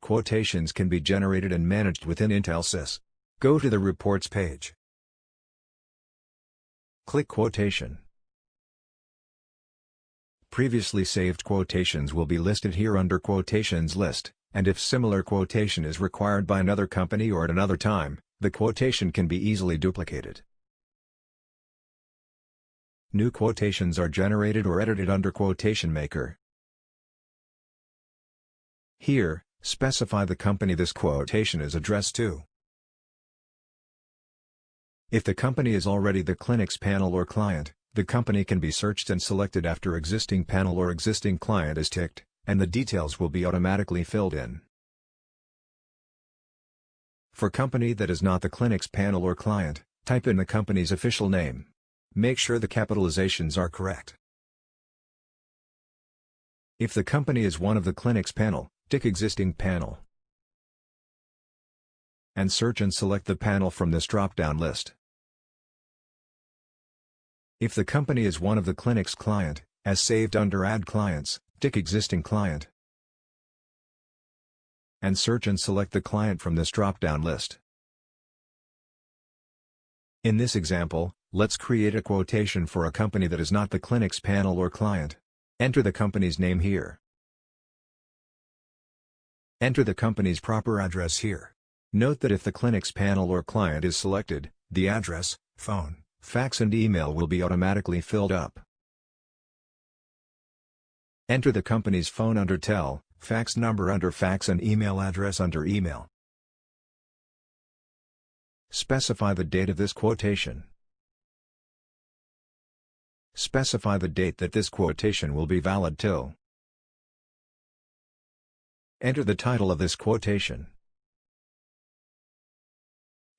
Quotations can be generated and managed within Intel SIS. Go to the Reports page. Click Quotation. Previously saved quotations will be listed here under Quotations List, and if similar quotation is required by another company or at another time, the quotation can be easily duplicated. New quotations are generated or edited under Quotation Maker. Here, specify the company this quotation is addressed to. If the company is already the Linux panel or client, the company can be searched and selected after existing panel or existing client is ticked, and the details will be automatically filled in. For company that is not the Linux panel or client, type in the company's official name. Make sure the capitalizations are correct. If the company is one of the Linux panel, tick existing panel. And search and select the panel from this drop-down list. If the company is one of the Linux client, as saved under Add Clients, tick existing client. And search and select the client from this drop-down list. In this example, let's create a quotation for a company that is not the Linux panel or client. Enter the company's name here. Enter the company's proper address here. Note that if the Linux panel or client is selected, the address, phone, fax and email will be automatically filled up. Enter the company's phone under tel, fax number under fax and email address under email. Specify the date of this quotation. Specify the date that this quotation will be valid till. Enter the title of this quotation.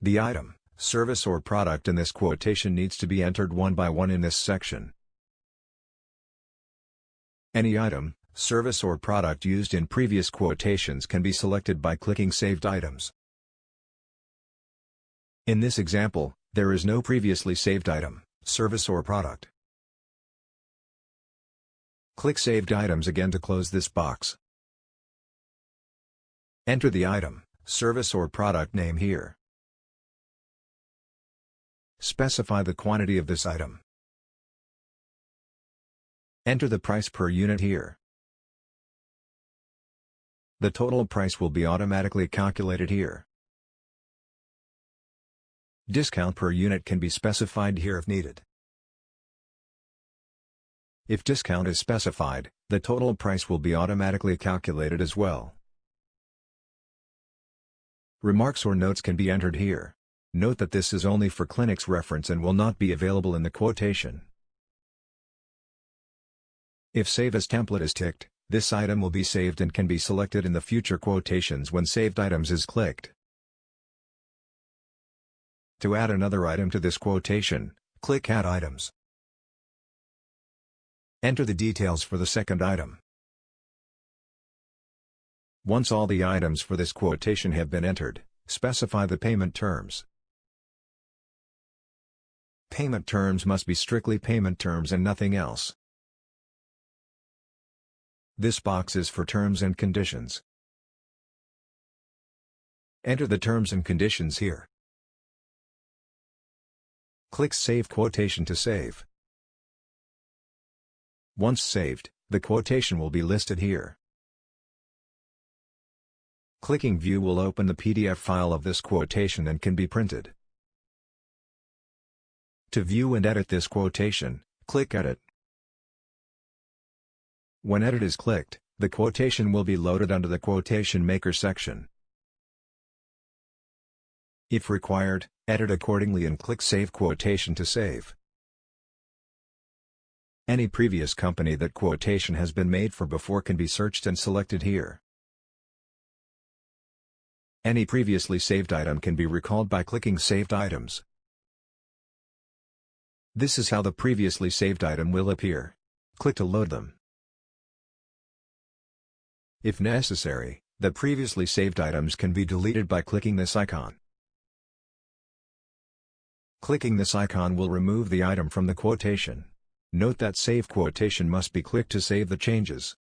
The item, service or product in this quotation needs to be entered one by one in this section. Any item, service or product used in previous quotations can be selected by clicking Saved Items. In this example, there is no previously saved item, service or product. Click Saved Items again to close this box. Enter the item, service or product name here. Specify the quantity of this item. Enter the price per unit here. The total price will be automatically calculated here. Discount per unit can be specified here if needed. If discount is specified, the total price will be automatically calculated as well. Remarks or notes can be entered here. Note that this is only for Linux reference and will not be available in the quotation. If Save as Template is ticked, this item will be saved and can be selected in the future quotations when Saved Items is clicked. To add another item to this quotation, click Add Items. Enter the details for the second item. Once all the items for this quotation have been entered, specify the payment terms. Payment terms must be strictly payment terms and nothing else. This box is for terms and conditions. Enter the terms and conditions here. Click Save Quotation to save. Once saved, the quotation will be listed here. Clicking View will open the PDF file of this quotation and can be printed. To view and edit this quotation, click Edit. When Edit is clicked, the quotation will be loaded under the Quotation Maker section. If required, edit accordingly and click Save Quotation to save. Any previous company that quotation has been made for before can be searched and selected here. Any previously saved item can be recalled by clicking Saved Items. This is how the previously saved item will appear. Click to load them. If necessary, the previously saved items can be deleted by clicking this icon. Clicking this icon will remove the item from the quotation. Note that Save Quotation must be clicked to save the changes.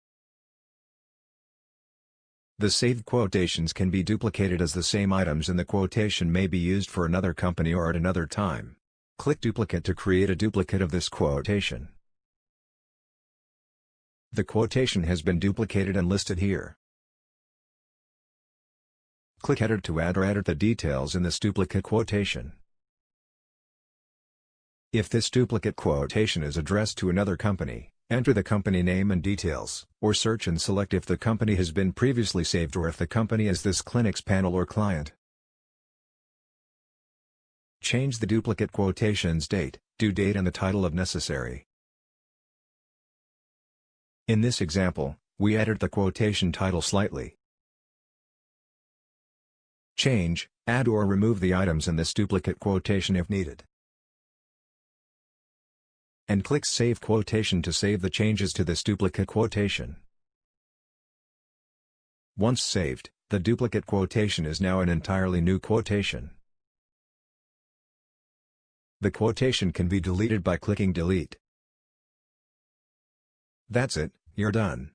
The saved quotations can be duplicated as the same items in the quotation may be used for another company or at another time. Click Duplicate to create a duplicate of this quotation. The quotation has been duplicated and listed here. Click Edit to add or edit the details in this duplicate quotation. If this duplicate quotation is addressed to another company, enter the company name and details, or search and select if the company has been previously saved or if the company is this clinic's panel or client. Change the duplicate quotation's date, due date and the title if necessary. In this example, we edit the quotation title slightly. Change, add or remove the items in this duplicate quotation if needed. And click Save Quotation to save the changes to this duplicate quotation. Once saved, the duplicate quotation is now an entirely new quotation. The quotation can be deleted by clicking Delete. That's it, you're done.